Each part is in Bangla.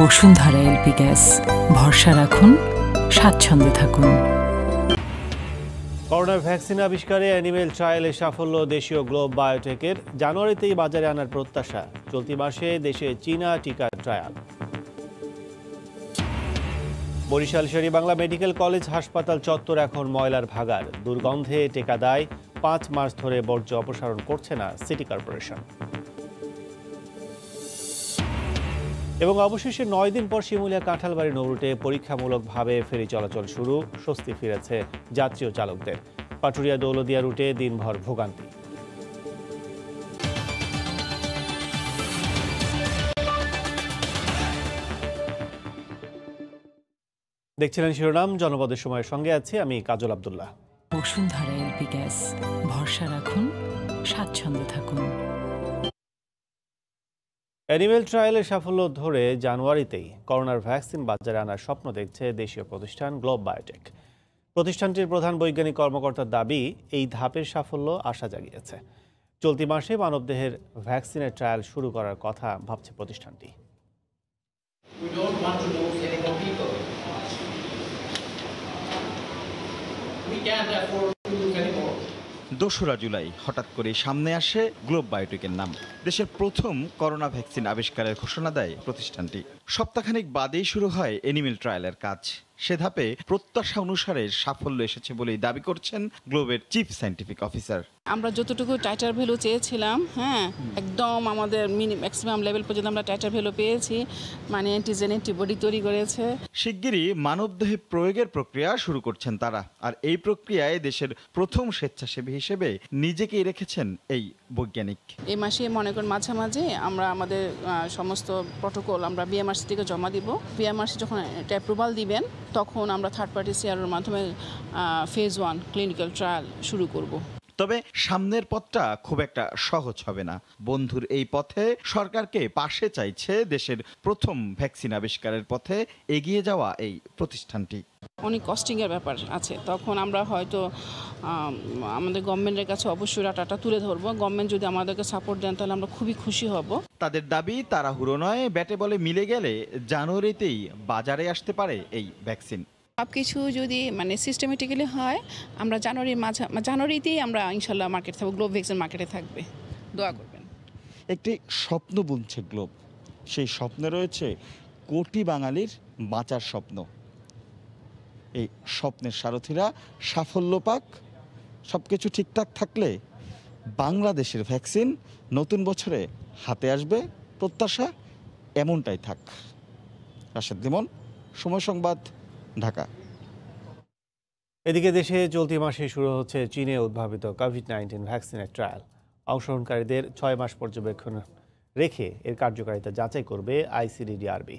বসুন্ধরা এলপি গ্যাস, ভরসা রাখুন, স্বাচ্ছন্দ্যে থাকুন। করোনার ভ্যাকসিন আবিষ্কারে অ্যানিমেল ট্রায়ালে সাফল্য দেশীয় গ্লোব বায়োটেকের। জানুয়ারিতেই বাজারে আনার প্রত্যাশা। চলতি মাসে দেশে চীনা টিকার trial. Barishal Sher e Bangla medical college হাসপাতাল চত্বর এখন ময়লার ভাগাড়। দুর্গন্ধে টেকা দায়। 5 মাস ধরে বর্জ্য অপসারণ করছে না সিটি কর্পোরেশন। এবং অবশেষে 9 দিন পর শিমুলিয়া কাঁঠালবাড়ি নৌরুটে পরীক্ষামূলকভাবে ফেরি চলাচল শুরু। স্বস্তি ফিরেছে যাত্রী ও চালকদের। পাটুরিয়া দৌলদিয়া রুটে দিনভর ভোগান্তি। দেখছিলেন শিরোনাম। জনপদের সময়ের সঙ্গে আছি আমি কাজল আব্দুল্লাহ। বসুন্ধরা এলপি গ্যাস, ভরসা রাখুন, স্বাচ্ছন্দ্যে থাকুন। অ্যানিমেল ট্রায়ালের সাফল্য ধরে জানুয়ারিতেই করোনার ভ্যাকসিন বাজারে আনার স্বপ্ন দেখছে দেশীয় প্রতিষ্ঠান গ্লোব বায়োটেক। প্রতিষ্ঠানটির প্রধান বৈজ্ঞানিক কর্মকর্তার দাবি, এই ধাপের সাফল্য আশা জাগিয়েছে। চলতি মাসে মানবদেহের ভ্যাকসিনের ট্রায়াল শুরু করার কথা ভাবছে প্রতিষ্ঠানটি। 2রা জুলাই হঠাৎ করে সামনে আসে গ্লোব বায়োটেকের নাম। দেশের প্রথম করোনা ভ্যাকসিন আবিষ্কারের ঘোষণা দেয় প্রতিষ্ঠানটি। সপ্তাহখানেক বাদেই শুরু হয় অ্যানিমেল ট্রায়ালের কাজ। সে ধাপে প্রত্যাশা অনুসারে সাফল্য এসেছে বলেই দাবি করছেন গ্লোবের চিফ সায়েন্টিফিক অফিসার। আমরা যতটুকু টাইটার ভ্যালু চেয়েছিলাম, একদম আমাদের ম্যাক্সিমাম লেভেল পর্যন্ত আমরা টাইটার ভ্যালু পেয়েছি। মানে অ্যান্টিজেন অ্যান্টিবডি তৈরি করেছে। শিগগিরই মানবদেহে প্রয়োগের প্রক্রিয়া শুরু করছেন তারা। আর এই প্রক্রিয়ায় দেশের প্রথম স্বেচ্ছাসেবী হিসেবে নিজেকেই রেখেছেন এই বৈজ্ঞানিক। এই মাসে মনে করেন মাঝামাঝি আমরা আমাদের সমস্ত প্রটোকল আমরা বিএমআরসি থেকে জমা দিব। বিএমআরসি যখন এটা অ্যাপ্রুভাল দিবেন, তখন আমরা থার্ড পার্টি সিআরওর মাধ্যমে ফেজ 1 ক্লিনিক্যাল ট্রায়াল শুরু করব। তবে সামনের পথটা খুব একটা সহজ হবে না। বন্ধুর এই পথে সরকারকে পাশে চাইছে দেশের প্রথম ভ্যাকসিন আবিষ্কারের পথে এগিয়ে যাওয়া এই প্রতিষ্ঠানটি। অনেক কস্টিংয়ের ব্যাপার আছে। তখন আমরা হয়তো আমাদের গভর্নমেন্টের কাছে অবশ্যই ডাটাটা তুলে ধরবো। গভর্নমেন্ট যদি আমাদেরকে সাপোর্ট দেন, তাহলে আমরা খুবই খুশি হব। তাদের দাবি, তাড়াহুড়ো নয়, ব্যাটে বলে মিলে গেলে জানুয়ারিতেই বাজারে আসতে পারে এই ভ্যাকসিন। সব কিছু যদি সিস্টেমেটিক্যালি হয়, আমরা জানুয়ারিতেই আমরা ইনশাল্লাহ মার্কেট থাকবো। গ্লোব ভ্যাকসিন মার্কেটে থাকবে, দোয়া করবেন। একটি স্বপ্ন বুনছে গ্লোব। সেই স্বপ্নে রয়েছে কোটি বাঙালির বাঁচার স্বপ্ন। এই স্বপ্নের সারথীরা সাফল্য পাক। সব কিছু ঠিকঠাক থাকলে বাংলাদেশের ভ্যাকসিন নতুন বছরে হাতে আসবে। প্রত্যাশা এমনটাই থাক। রাশেদ লিমন, সময় সংবাদ, ঢাকা। এদিকে দেশে চলতি মাসে শুরু হচ্ছে চীনে উদ্ভাবিত কোভিড-19 ভ্যাকসিনের ট্রায়াল। অংশগ্রহণকারীদের 6 মাস পর্যবেক্ষণ রেখে এর কার্যকারিতা যাচাই করবে আইসিডিডিআরবি।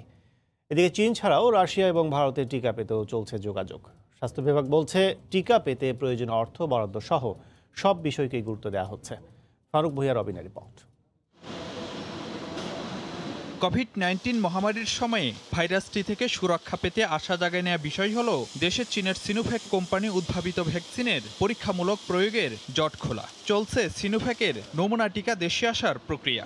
এদিকে চীন ছাড়াও রাশিয়া এবং ভারতের টিকা পেতেও চলছে যোগাযোগ। স্বাস্থ্য বিভাগ বলছে, টিকা পেতে প্রয়োজনীয় অর্থ বরাদ্দ সহ সব বিষয়কেই গুরুত্ব দেওয়া হচ্ছে। ফারুক ভূঁইয়া, রবিনের রিপোর্ট। কোভিড-19 মহামারীর সময়ে ভাইরাসটি থেকে সুরক্ষা পেতে আশা জাগায় নেওয়া বিষয় হল দেশের চীনের সিনোভ্যাক কোম্পানি উদ্ভাবিত ভ্যাকসিনের পরীক্ষামূলক প্রয়োগের জট খোলা। চলছে সিনোভ্যাকের নমুনা টিকা দেশে আসার প্রক্রিয়া।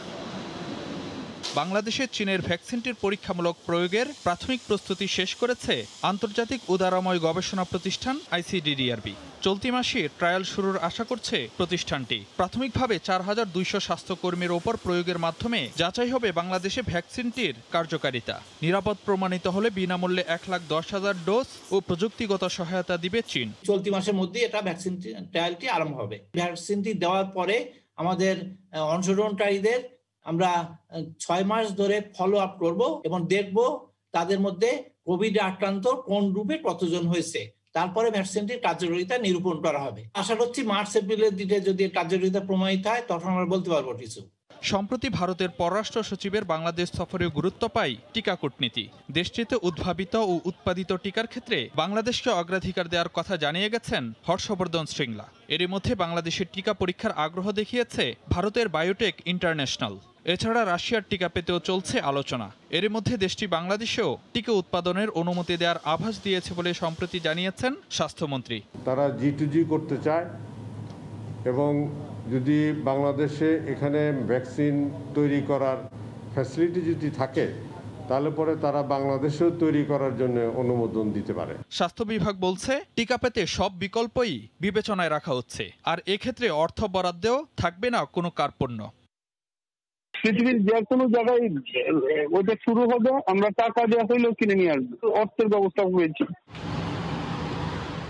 বাংলাদেশে চীনের ভ্যাকসিনটির পরীক্ষামূলক প্রয়োগের প্রাথমিক প্রস্তুতি শেষ করেছে আন্তর্জাতিক উদারময় গবেষণা প্রতিষ্ঠান আইসিডিডিআরবি। চলতি মাসে ট্রায়াল শুরুর আশা করছে প্রতিষ্ঠানটি। প্রাথমিকভাবে 4200 স্বাস্থ্যকর্মীর ওপর প্রয়োগের মাধ্যমে যাচাই হবে বাংলাদেশে ভ্যাকসিনটির কার্যকারিতা। নিরাপদ প্রমাণিত হলে বিনামূল্যে 1,10,000 ডোজ ও প্রযুক্তিগত সহায়তা দিবে চীন। চলতি মাসের মধ্যে এটা ভ্যাকসিন ট্রায়ালটি আরম্ভ হবে। ভ্যাকসিনটি দেওয়ার পরে আমাদের অংশগ্রহণকারীদের আমরা 6 মাস ধরে ফলো আপ করবো এবং দেখব তাদের মধ্যে কোভিড আক্রান্ত কোন রূপে কতজন হয়েছে। তারপরে ভ্যাকসিনটির কার্যকারিতা নিরূপণ করা হবে। আশা করছি মার্চ এপ্রিলের দিকে যদি কার্যকারিতা প্রমাণিত হয়, তখন আমরা বলতে পারবো কিছু। সম্প্রতি ভারতের পররাষ্ট্র সচিবের বাংলাদেশ সফরে গুরুত্ব পায় টিকা কূটনীতি। দেশটিতে উদ্ভাবিত ও উৎপাদিত টিকার ক্ষেত্রে বাংলাদেশকে অগ্রাধিকার দেওয়ার কথা জানিয়ে গেছেন হর্ষবর্ধন শ্রীংলা। এরই মধ্যে বাংলাদেশের টিকা পরীক্ষার আগ্রহ দেখিয়েছে ভারতের বায়োটেক ইন্টারন্যাশনাল। এছাড়া রাশিয়ার টিকা পেতেও চলছে আলোচনা। এর মধ্যে দেশটি বাংলাদেশেও টিকা উৎপাদনের অনুমতি দেওয়ার আভাস দিয়েছে বলে সম্প্রতি জানিয়েছেন স্বাস্থ্যমন্ত্রী। তারা G2G করতে চায় এবং যদি বাংলাদেশে এখানে ভ্যাকসিন তৈরি করার ফ্যাসিলিটি যদি থাকে, তাহলে পরে তারা বাংলাদেশেও তৈরি করার জন্য অনুমোদন দিতে পারে। স্বাস্থ্য বিভাগ বলছে টিকা পেতে সব বিকল্পই বিবেচনায় রাখা হচ্ছে, আর এক্ষেত্রে অর্থ বরাদ্দেও থাকবে না কোনো কার্পণ্য। পৃথিবীর যে কোনো জায়গায় ওইটা শুরু হবে, আমরা টাকা দেওয়া হইলেও কিনে নিয়ে আসবো, অর্থের ব্যবস্থা হয়েছে।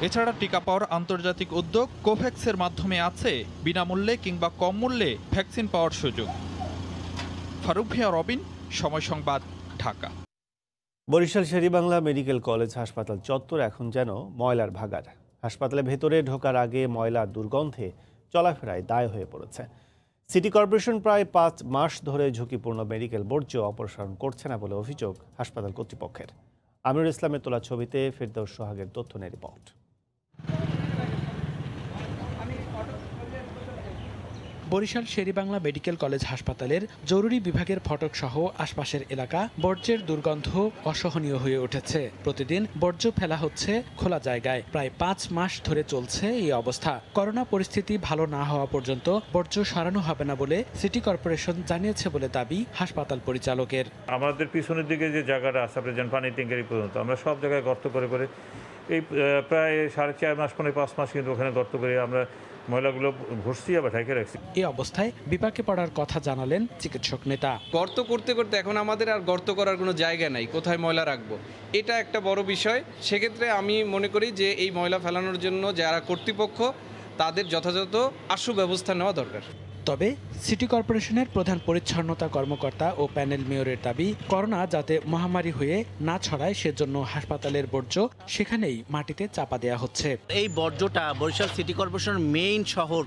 এছাড়া টিকা পাওয়ার আন্তর্জাতিক উদ্যোগ কোভ্যাক্সের মাধ্যমে আছে বিনামূল্যে কিংবা কম মূল্যে ভ্যাকসিন পাওয়ার সুযোগ। ফারুক ভিয়া, রবিন, সময় সংবাদ, ঢাকা। বরিশাল শেরেবাংলা মেডিকেল কলেজ হাসপাতাল চত্বর এখন যেন ময়লার ভাগাড়। হাসপাতালের ভেতরে ঢোকার আগে ময়লার দুর্গন্ধে চলাফেরায় দায় হয়ে পড়েছে। সিটি কর্পোরেশন প্রায় 5 মাস ধরে ঝুঁকিপূর্ণ মেডিকেল বর্জ্য অপসারণ করছে না বলে অভিযোগ হাসপাতাল কর্তৃপক্ষের। আমিরুল ইসলামের তোলা ছবিতে ফেরদৌস সোহাগের তথ্য নিয়ে report. Barishal Sher e Bangla medical college হাসপাতালের জরুরি বিভাগের ফটক সহ আশপাশের এলাকা বর্জ্যের দুর্গন্ধ অসহনীয় হয়ে উঠেছে। প্রতিদিন বর্জ্য ফেলা হচ্ছে খোলা জায়গায়। প্রায় 5 মাস ধরে চলছে এই অবস্থা। করোনা পরিস্থিতি ভালো না হওয়া পর্যন্ত বর্জ্য সরানো হবে না বলে সিটি কর্পোরেশন জানিয়েছে বলে দাবি হাসপাতাল পরিচালকের। আমাদের পিছনের দিকে যে জায়গাটা আছে, আপনি যেন পানি ট্যাঙ্কারি পর্যন্ত আমরা সব জায়গায় গর্ত করে এই প্রায় 4.5 মাস 5 মাস কিন্তু ওখানে গর্ত করে আমরা ময়লাগুলো ভর্তি আবার ঢেকে রাখছি। এই অবস্থায় বিপাকে পড়ার কথা জানালেন চিকিৎসক নেতা। গর্ত করতে করতে এখন আমাদের আর গর্ত করার কোনো জায়গা নাই, কোথায় ময়লা রাখবো, এটা একটা বড় বিষয়। সেক্ষেত্রে আমি মনে করি যে এই ময়লা ফেলানোর জন্য যারা কর্তৃপক্ষ তাদের যথাযথ আশু ব্যবস্থা নেওয়া দরকার। তবে সিটি কর্পোরেশনের প্রধান পরিচ্ছন্নতা কর্মকর্তা ও প্যানেল মেয়রের দাবি, করোনা যাতে মহামারী হয়ে না ছড়ায় সেজন্য হাসপাতালের বর্জ্য সেখানেই মাটিতে চাপা দেওয়া হচ্ছে। এই বর্জ্যটা বরিশাল সিটি কর্পোরেশনের মেইন শহর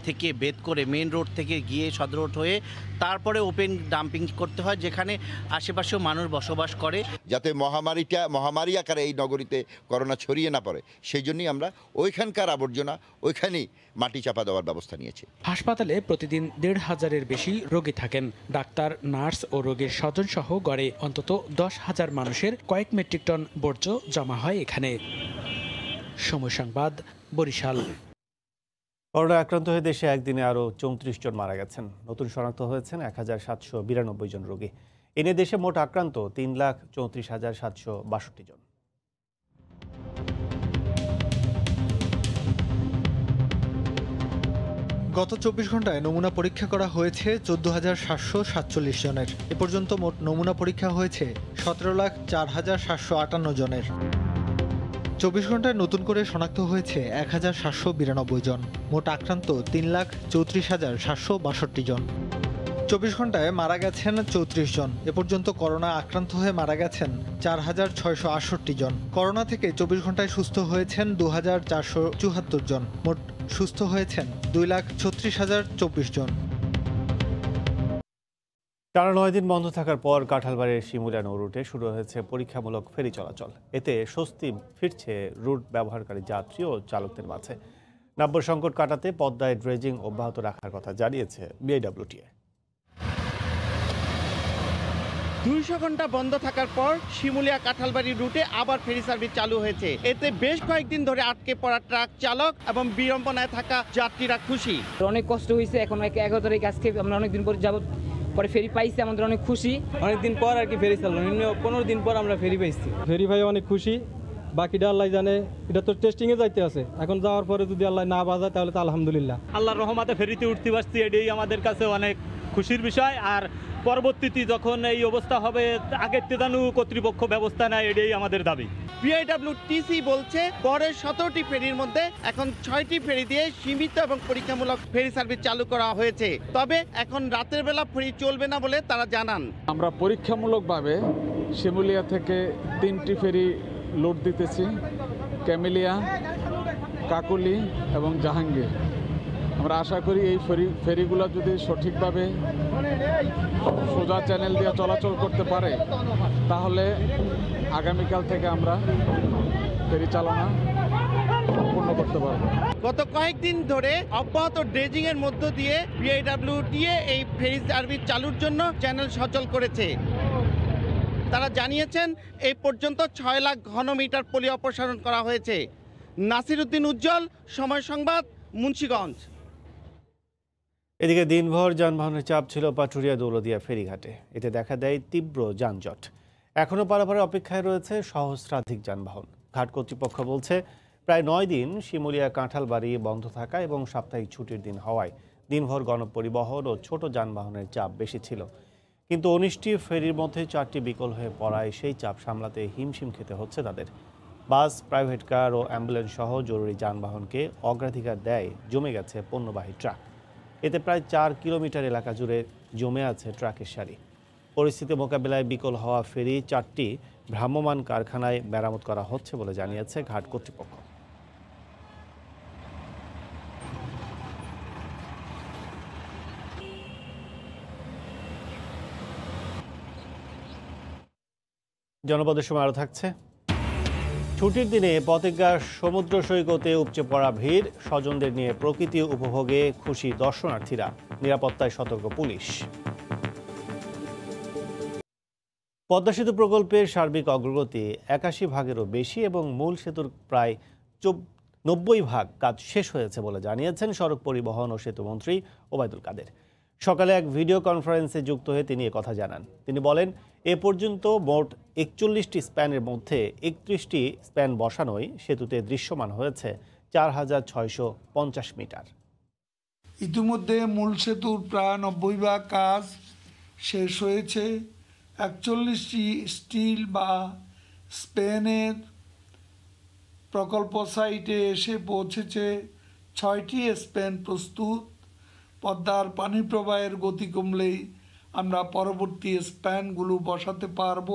থেকে বেদ করে মেইন রোড থেকে গিয়ে সদর রোড হয়ে তারপরে ওপেন ডাম্পিং করতে হয়, যেখানে আশেপাশেও মানুষ বসবাস করে, যাতে মহামারী আকারে এই নগরীতে করোনা ছড়িয়ে না পড়ে। সেই জন্যই আমরা ওইখানকার আবর্জনা ওইখানেই মাটি চাপা দেওয়ার ব্যবস্থা নিয়েছি। হাসপাতালে প্রতিদিন 1,500-এর বেশি রোগী থাকেন। ডাক্তার, নার্স ও রোগীর স্বজন সহ গড়ে অন্তত 10,000 মানুষের কয়েক মেট্রিক টন বর্জ্য জমা হয় এখানে। সময় সংবাদ, বরিশাল। করোনা আক্রান্ত হয়ে দেশে একদিনে আরও 34 জন মারা গেছেন। নতুন শনাক্ত হয়েছেন 1,792 জন রোগী। এনে দেশে মোট আক্রান্ত 3,34,762 জন। গত 24 ঘন্টায় নমুনা পরীক্ষা করা হয়েছে 14,747 জনের। এ পর্যন্ত মোট নমুনা পরীক্ষা হয়েছে 17,04,758 জনের। 24 ঘন্টায় নতুন করে শনাক্ত হয়েছে 1,792 জন। মোট আক্রান্ত 3,34,762 জন। 24 ঘন্টায় মারা গেছেন 34 জন। এ পর্যন্ত করোনা আক্রান্ত হয়ে মারা গেছেন 4,668 জন। করোনা থেকে 24 ঘন্টায় সুস্থ হয়েছেন 2,474 জন। মোট সুস্থ হয়েছেন 2,36,024 জন। টানা 9 দিন বন্ধ থাকার পর কাঁঠালবাড়ির শিমুলিয়া নৌ রুটে শুরু হয়েছে পরীক্ষামূলক ফেরি চলাচল। এতে স্বস্তি ফিরছে রুট ব্যবহারকারী যাত্রী ও চালকদের মাঝে। নাব্য সংকট কাটাতে পদ্মায় ড্রেজিং অব্যাহত রাখার কথা জানিয়েছে বিআইডব্লিউটিএ। 200 ঘন্টা বন্ধ থাকার পর শিমুলিয়া কাঁঠালবাড়ি রুটে আবার ফেরি সার্ভিস চালু হয়েছে। এতে বেশ কয়েকদিন ধরে আটকে পড়া ট্রাক চালক এবং বিড়ম্বনায় থাকা যাত্রীরা খুশি। অনেক কষ্ট হয়েছে, এখন 11 তারিখ আজকে আমরা অনেকদিন পর যাবত পরে ফেরি পাইছি, আমাদের অনেক খুশি। অনেকদিন পর আর কি ফেরি চালু, 15 দিন পর আমরা ফেরি পাইছি। ফেরি ভাই অনেক খুশি, বাকিটা আল্লাহ জানে। এটা তো টেস্টিংয়ে যাইতে আছে, এখন যাওয়ার পরে যদি আল্লাহ না বাজায় তাহলে তো আলহামদুলিল্লাহ। আল্লাহর রহমতে ফেরিতে উঠতে পারছি, এটাই আমাদের কাছে অনেক খুশির বিষয়। আর পরবর্তীতে যখন এই অবস্থা হবে আগের তেদানু কর্তৃপক্ষ ব্যবস্থা নেয়, এটাই আমাদের দাবি। বিআইডব্লিউটিসি বলছে পরের 17টি ফেরির মধ্যে এখন 6টি ফেরি দিয়ে সীমিত এবং পরীক্ষামূলক ফেরি সার্ভিস চালু করা হয়েছে। তবে এখন রাতের বেলা ফেরি চলবে না বলে তারা জানান। আমরা পরীক্ষামূলকভাবে শিমুলিয়া থেকে 3টি ফেরি লোড দিতেছি, ক্যামেলিয়া, কাকুলি এবং জাহাঙ্গীর। আমরা আশা করি এই ফেরিগুলো যদি সঠিকভাবে সোজা চ্যানেল দিয়ে চলাচল করতে পারে তাহলে আগামীকাল থেকে আমরা ফেরি চালনা সম্পূর্ণ করতে পারবো। গত কয়েকদিন ধরে অব্যাহত ড্রেজিং এর মধ্য দিয়ে বিআইডব্লিউটিএ এই ফেরি সার্ভিস চালুর জন্য চ্যানেল সচল করেছে। তারা জানিয়েছেন এই পর্যন্ত 6 লাখ ঘনমিটার পলি অপসারণ করা হয়েছে। নাসির উদ্দিন উজ্জ্বল, সময় সংবাদ, মুন্সিগঞ্জ। এদিকে দিনভর যানবাহনের চাপ ছিল পাটুরিয়া দৌলদিয়া ফেরিঘাটে। এতে দেখা দেয় তীব্র যানজট। এখনও পারাপারে অপেক্ষায় রয়েছে সহস্রাধিক যানবাহন। ঘাট কর্তৃপক্ষ বলছে প্রায় 9 দিন শিমুলিয়া কাঁঠালবাড়ি বন্ধ থাকা এবং সাপ্তাহিক ছুটির দিন হওয়ায় দিনভর গণপরিবহন ও ছোট যানবাহনের চাপ বেশি ছিল। কিন্তু 19টি ফেরির মধ্যে 4টি বিকল হয়ে পড়ায় সেই চাপ সামলাতে হিমশিম খেতে হচ্ছে তাদের। বাস, প্রাইভেট কার ও অ্যাম্বুলেন্স সহ জরুরি যানবাহনকে অগ্রাধিকার দেয় জমে গেছে পণ্যবাহী ট্রাক। এতে প্রায় 4 কিলোমিটার এলাকা জুড়ে জমে আছে ট্রাকের সারি। পরিস্থিতি মোকাবিলায় বিকল হওয়া ফেরি 4টি ভ্রাম্যমাণ কারখানায় মেরামত করা হচ্ছে বলে জানিয়েছে ঘাট কর্তৃপক্ষ। জনপদের সময় আরও থাকছে। ছুটির দিনে পতেঙ্গা সমুদ্র সৈকতে উপচে পড়া ভিড়, স্বজনদের নিয়ে প্রকৃতি উপভোগে খুশি দর্শনার্থীরা, নিরাপত্তায় সতর্ক পুলিশ। পদ্মা সেতু প্রকল্পের সার্বিক অগ্রগতি 81 ভাগেরও বেশি এবং মূল সেতুর প্রায় 90 ভাগ কাজ শেষ হয়েছে বলে জানিয়েছেন সড়ক পরিবহন ও সেতুমন্ত্রী ওবায়দুল কাদের। সকালে এক ভিডিও কনফারেন্সে যুক্ত হয়ে তিনি একথা জানান। তিনি বলেন, এ পর্যন্ত মোট 41টি স্প্যানের মধ্যে 31টি স্প্যান বসানোয় সেতুতে দৃশ্যমান হয়েছে 4650 মিটার। ইতিমধ্যে মূল সেতুর প্রায় 90 ভাগ কাজ শেষ হয়েছে। 41টি স্টিল বা স্প্যানের প্রকল্প সাইটে এসে পৌঁছেছে। 6টি স্প্যান প্রস্তুত। পদ্মার পানি প্রবাহের গতি কমলেই আমরা পরবর্তী স্প্যানগুলো বসাতে পারব।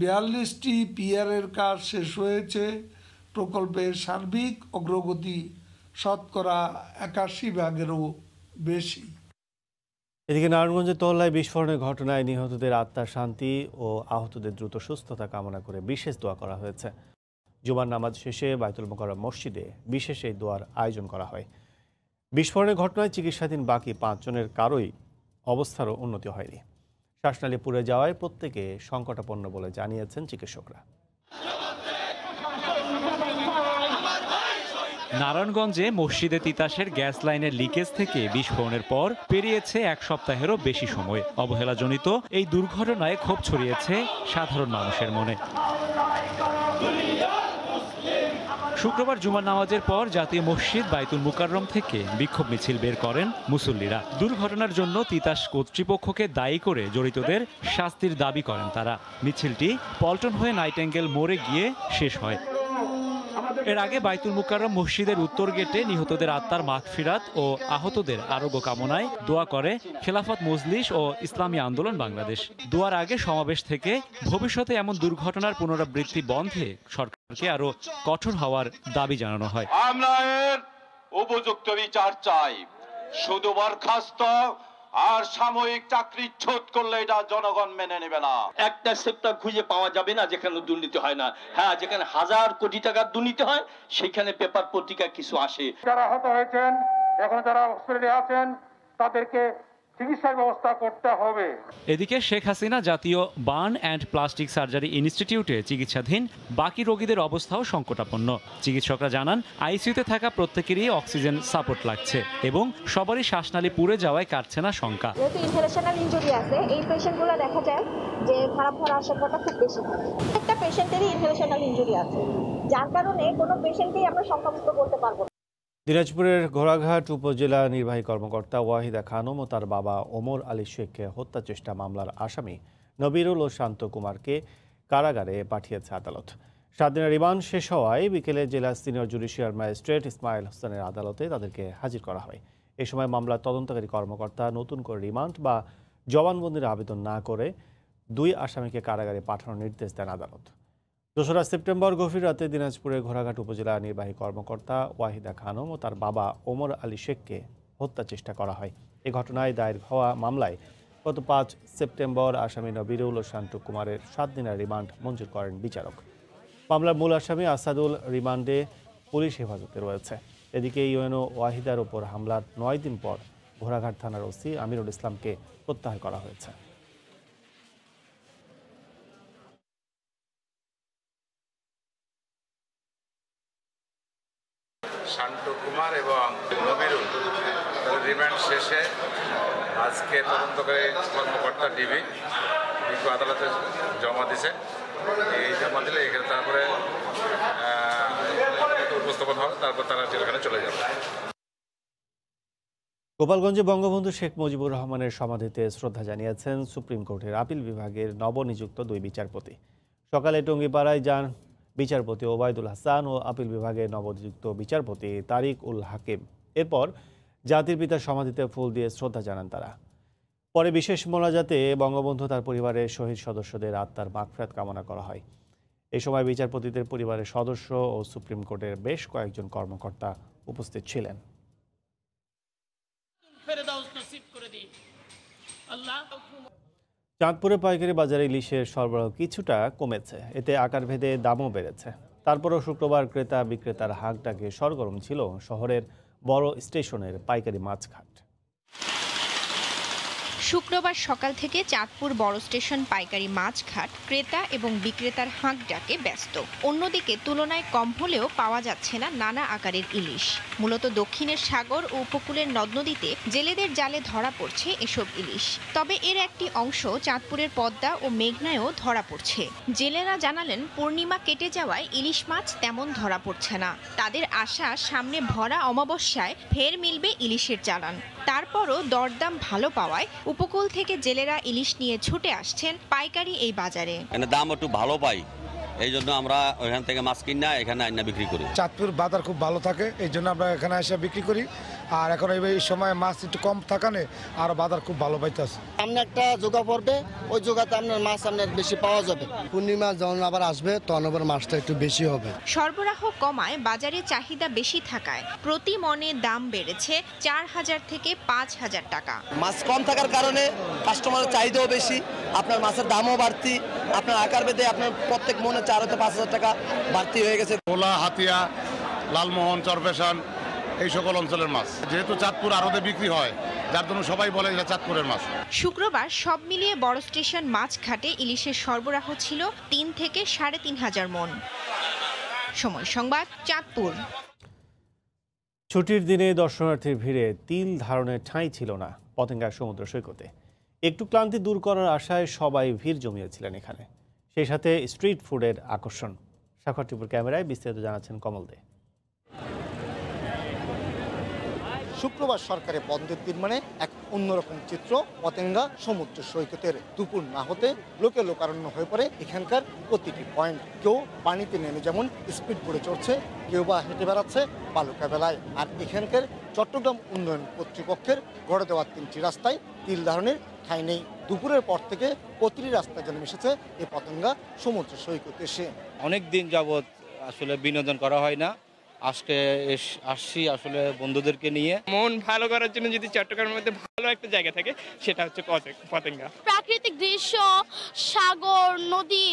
42টি পিয়ারের কাজ শেষ হয়েছে। প্রকল্পের সার্বিক অগ্রগতি শতকরা 81 ভাগেরও বেশি। এদিকে নারায়ণগঞ্জের তহল্লায় বিস্ফোরণের ঘটনায় নিহতদের আত্মার শান্তি ও আহতদের দ্রুত সুস্থতা কামনা করে বিশেষ দোয়া করা হয়েছে। জুমার নামাজ শেষে বাইতুল মোকাররম মসজিদে বিশেষ এই দোয়ার আয়োজন করা হয়। বিস্ফোরণের ঘটনায় চিকিৎসাধীন বাকি 5 জনের কারোই অবস্থারও উন্নতি হয়নি। শ্বাসনালী পুড়ে যাওয়ায় প্রত্যেকে সংকটাপন্ন বলে জানিয়েছেন চিকিৎসকরা। নারায়ণগঞ্জে মসজিদে তিতাসের গ্যাস লাইনের লিকেজ থেকে বিস্ফোরণের পর পেরিয়েছে 1 সপ্তাহেরও বেশি সময়। অবহেলাজনিত এই দুর্ঘটনায় ক্ষোভ ছড়িয়েছে সাধারণ মানুষের মনে। শুক্রবার জুমার নামাজের পর জাতীয় মসজিদ বাইতুল মুকাররম থেকে বিক্ষোভ মিছিল বের করেন মুসল্লিরা। দুর্ঘটনার জন্য তিতাস কর্তৃপক্ষকে দায়ী করে জড়িতদের শাস্তির দাবি করেন তারা। মিছিলটি পল্টন হয়ে নাইটেঙ্গেল মোড়ে গিয়ে শেষ হয়। এর আগে বাইতুল মুকাররম মসজিদের উত্তর গেটে নিহতদের আত্মার মাগফিরাত ও আহতদের আরোগ্য কামনায় দোয়া করে খেলাফত মজলিস ও ইসলামী আন্দোলন বাংলাদেশ। দোয়ার আগে সমাবেশ থেকে ভবিষ্যতে এমন দুর্ঘটনার পুনরাবৃত্তি বন্ধে সরকারকে আরো কঠোর হওয়ার দাবি জানানো হয়। আমরা এর উপযুক্ত বিচার চাই। শুধু বরখাস্ত আর সাময়িক চাকরিচ্যুত করলে এটা জনগণ মেনে নেবে না। একটা সেক্টর খুঁজে পাওয়া যাবে না যেখানে দুর্নীতি হয় না। হ্যাঁ, যেখানে 1000 কোটি টাকার দুর্নীতি হয় সেখানে পেপার পত্রিকা কিছু আসে। যারা আহত হয়েছেন, এখন যারা হসপিটালে আছেন, তাদেরকে চিকিৎসার ব্যবস্থা করতে হবে। এদিকে শেখ হাসিনা জাতীয় বার্ন অ্যান্ড প্লাস্টিক সার্জারি ইনস্টিটিউটে চিকিৎসাধীন বাকি রোগীদের অবস্থাও সংকটাপন্ন। চিকিৎসকরা জানান, আইসিইউতে থাকা প্রত্যেকেরই অক্সিজেন সাপোর্ট লাগছে এবং সবারই শ্বাসনালী পুড়ে যাওয়ায় কাটছে না শঙ্কা। যেহেতু ইনহেলেশনাল ইনজুরি আছে, এই পেশেন্টগুলো দেখা যায় যে খারাপ হওয়ার আশঙ্কাটা খুব বেশি। একটা পেশেন্টেরই ইনহেলেশনাল ইনজুরি আছে, যার কারণে কোনো পেশেন্টকেই আমরা সংক্রমিত বলতে পারবো না। দিনাজপুরের ঘোড়াঘাট উপজেলা নির্বাহী কর্মকর্তা ওয়াহিদা খানম ও তার বাবা ওমর আলী শেখকে হত্যা চেষ্টা মামলার আসামি নবিরুল ও শান্ত কুমারকে কারাগারে পাঠিয়েছে আদালত। 7 দিনের রিমান্ড শেষ হওয়ায় বিকেলে জেলা সিনিয়র জুডিশিয়াল ম্যাজিস্ট্রেট ইসমাইল হোসেনের আদালতে তাদেরকে হাজির করা হয়। এ সময় মামলার তদন্তকারী কর্মকর্তা নতুন করে রিমান্ড বা জবানবন্দির আবেদন না করে 2 আসামিকে কারাগারে পাঠানোর নির্দেশ দেন আদালত। 2রা সেপ্টেম্বর গভীর রাতে দিনাজপুরের ঘোড়াঘাট উপজেলা নির্বাহী কর্মকর্তা ওয়াহিদা খানম ও তার বাবা ওমর আলী শেখকে হত্যা চেষ্টা করা হয়। এ ঘটনায় দায়ের হওয়া মামলায় গত 5 সেপ্টেম্বর আসামি নবিরুল ও শান্ত কুমারের 7 দিনের রিমান্ড মঞ্জুর করেন বিচারক। মামলার মূল আসামি আসাদুল রিমান্ডে পুলিশ হেফাজতে রয়েছে। এদিকে ইউএনও ওয়াহিদার ওপর হামলার 9 দিন পর ঘোড়াঘাট থানার ওসি আমিরুল ইসলামকে প্রত্যাহার করা হয়েছে। শান্ত কুমার এবং নবিরুল রিমান্ড শেষে আজকে তদন্তকারী কর্মকর্তা ডিবি আদালতে জমা দিয়েছে। এই জমা দিলে এখানে তারপরে উপস্থাপন হবে, তারপর তারা জেলখানে চলে যাবে। গোপালগঞ্জে বঙ্গবন্ধু শেখ মুজিবুর রহমানের সমাধিতে শ্রদ্ধা জানিয়েছেন সুপ্রিম কোর্টের আপিল বিভাগের নবনিযুক্ত 2 বিচারপতি। সকালে টঙ্গীপাড়ায় যান বিচারপতি ওবায়দুল হাসান ও আপিল বিভাগের নবনিযুক্ত বিচারপতি তারিক উল হাকিম। এরপর জাতির পিতার সমাধিতে ফুল দিয়ে শ্রদ্ধা জানান তারা। পরে বিশেষ মোনাজাতে বঙ্গবন্ধু তার পরিবারের শহীদ সদস্যদের আত্মার মাগফিরাত কামনা করা হয়। এই সময় বিচারপতিদের পরিবারের সদস্য ও সুপ্রিম কোর্টের বেশ কয়েকজন কর্মকর্তা উপস্থিত ছিলেন। চাঁদপুরে পাইকারি বাজারে ইলিশের সরবরাহ কিছুটা কমেছে, এতে আকারভেদে দামও বেড়েছে। তারপরও শুক্রবার ক্রেতা বিক্রেতার হাঁকডাকে সরগরম ছিল শহরের বড় স্টেশনের পাইকারি মাছ ঘাট। শুক্রবার সকাল থেকে চাঁদপুর বড় স্টেশন পাইকারি মাছ ঘাট ক্রেতা এবং বিক্রেতার হাঁক ডাকে ব্যস্ত। অন্যদিকে তুলনায় কম হলেও পাওয়া যাচ্ছে না নানা আকারের ইলিশ। মূলত দক্ষিণের সাগর ও উপকূলের নদ নদীতে জেলেদের জালে ধরা পড়ছে এসব ইলিশ। তবে এর একটি অংশ চাঁদপুরের পদ্মা ও মেঘনায়ও ধরা পড়ছে। জেলেরা জানালেন পূর্ণিমা কেটে যাওয়ায় ইলিশ মাছ তেমন ধরা পড়ছে না। তাদের আশা সামনে ভরা অমাবস্যায় ফের মিলবে ইলিশের চালান। তারপরও দরদাম ভালো পাওয়ায় উপকূল থেকে জেলেরা ইলিশ নিয়ে ছুটে আসছেন পাইকারি এই বাজারে। দাম একটু ভালো পাই, এই জন্য আমরা ওইখান থেকে মাছ কিনা এখানে আইনা বিক্রি করি। চাঁদপুর বাজার খুব ভালো থাকে, এই জন্য আমরা এখানে এসে বিক্রি করি। আর এখন এই সময় মাছ একটু কম থাকানে আর বাজার খুব ভালো পাইতেছে। সামনে একটা যোগা পড়বে, ওই যোগাতে আপনার মাছ আপনার বেশি পাওয়া যাবে। পূর্ণিমা যখন আবার আসবে তখন আবার মাছটা একটু বেশি হবে। সরবরাহ কমায় বাজারে চাহিদা বেশি থাকায় প্রতি মনে দাম বেড়েছে 4000 থেকে 5000 টাকা। মাছ কম থাকার কারণে কাস্টমারের চাহিদাও বেশি, আপনার মাছের দামও বাড়তি, আপনার আকার বেঁধে আপনার প্রত্যেক মনে 4 থেকে 5000 টাকা বাড়তি হয়ে গেছে। ভোলা, হাতিয়া, লালমোহন, চরপেশন এই সকল অঞ্চলের মাছ যেহেতু চাঁদপুর আড়তে বিক্রি হয়, যার জন্য সবাই বলে এটা চাঁদপুরের মাছ। শুক্রবার সব মিলিয়ে বড় স্টেশন মাছ ঘাটে ইলিশের সরবরাহ ছিল 3 থেকে 3500 মন। সময় সংবাদ, চাঁদপুর। ছুটির দিনে দর্শনার্থীর ভিড়ে তিল ধারণের ঠাঁই ছিল না পতেঙ্গা সমুদ্র সৈকতে। একটু ক্লান্তি দূর করার আশায় সবাই ভিড় জমিয়েছিলেন এখানে, সেই সাথে স্ট্রিট ফুডের আকর্ষণ। সাক্ষর টিপুর ক্যামেরায় বিস্তারিত জানাচ্ছেন কমল দে। শুক্রবার সরকারের বন্ধের দিন মানে এক অন্যরকম চিত্র পতেঙ্গা সমুদ্র সৈকতের। দুপুর না হতে লোকে লোকারণ্য হয়ে পড়ে এখানকার প্রতিটি পয়েন্ট। কেউ পানিতে নেমে যেমন স্পিড বোটে চড়ছে, কেউ বা হেঁটে বেড়াচ্ছে বালুকা বেলায়। আর এখানকার চট্টগ্রাম উন্নয়ন কর্তৃপক্ষের গড়ে দেওয়া 3টি রাস্তায় তিল ধারণের ঠাঁই নেই। দুপুরের পর থেকে প্রতিটি রাস্তা যেন মিশেছে এই পতেঙ্গা সমুদ্র সৈকতে এসে। অনেক দিন যাবৎ আসলে বিনোদন করা হয় না, আজকে আসছি আসলে বন্ধুদেরকে নিয়ে। মন ভালো করার জন্য যদি চট্টগ্রামের মধ্যে ভালো একটা জায়গা থাকে সেটা হচ্ছে পতেঙ্গা। প্রাকৃতিক দৃশ্য, সাগর, নদী,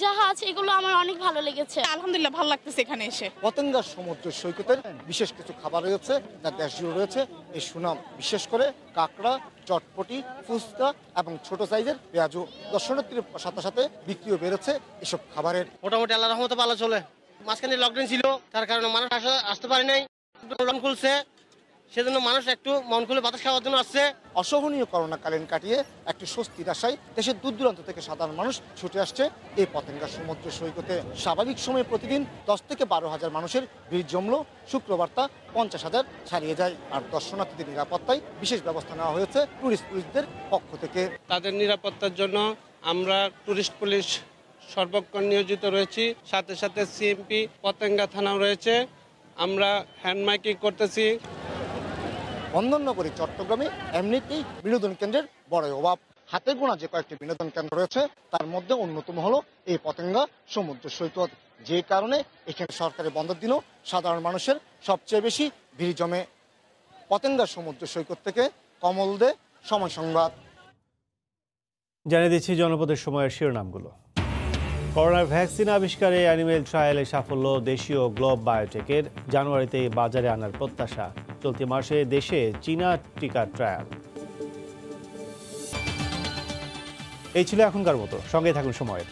জাহাজ, এগুলো আমার অনেক ভালো লেগেছে। আলহামদুলিল্লাহ ভালো লাগতেছে এখানে এসে। পতেঙ্গা সমুদ্র সৈকতের বিশেষ কিছু খাবার রয়েছে, যা দেশ জুড়ে রয়েছে এই সুনাম। বিশেষ করে কাঁকড়া, চটপটি, ফুচকা এবং ছোট সাইজের পেঁয়াজু। দর্শনার্থীর সাথে সাথে বিক্রিও বেড়েছে এসব খাবারের। মোটামুটি আল্লাহর রহমতে ভালো চলে। মাঝখানে লকডাউন ছিল, তার কারণে মানুষ আসতে পারে নাই, লকডাউন খুলছে, সেজন্য মানুষ একটু মন খুলে বাতাস খাওয়ার জন্য আসছে। অসহনীয় করোনাকালীন কাটিয়ে একটি স্বস্তির আশায় দেশের দূর দূরান্ত থেকে সাধারণ মানুষ ছুটে আসছে এই পতেঙ্গা সমুদ্র সৈকতে। স্বাভাবিক সময়ে প্রতিদিন 10 থেকে 12,000 মানুষের ভিড় জমলো, শুক্রবার তা 50,000 ছাড়িয়ে যায়। আর দর্শনার্থীদের নিরাপত্তায় বিশেষ ব্যবস্থা নেওয়া হয়েছে টুরিস্ট পুলিশদের পক্ষ থেকে। তাদের নিরাপত্তার জন্য আমরা টুরিস্ট পুলিশ সর্বক্ষণ নিয়োজিত রয়েছি, সাথে সাথে সিএমপি পতেঙ্গা থানাও রয়েছে। আমরা হ্যান্ড মাইকিং করতেছি। বন্দরনগরী চট্টগ্রামে এমনিতেই বিনোদন কেন্দ্রের বড় অভাব। হাতে গোনা যে কয়েকটি বিনোদন কেন্দ্র রয়েছে তার মধ্যে অন্যতম হলো এই পতেঙ্গা সমুদ্র সৈকত, যে কারণে এখানে সরকারি বন্ধের দিনও সাধারণ মানুষের সবচেয়ে বেশি ভিড় জমে। পতেঙ্গা সমুদ্র সৈকত থেকে কমল দে, সময় সংবাদ। জানিয়ে দিচ্ছি জনপদের সময়ের শিরোনামগুলো। করোনার ভ্যাকসিন আবিষ্কারে অ্যানিমেল ট্রায়ালে সাফল্য দেশীয় গ্লোব বায়োটেকের। জানুয়ারিতে বাজারে আনার প্রত্যাশা। চলতি মাসে দেশে চীনা টিকার ট্রায়াল। এই ছিল এখনকার মতো, সঙ্গে থাকুন সময়ের।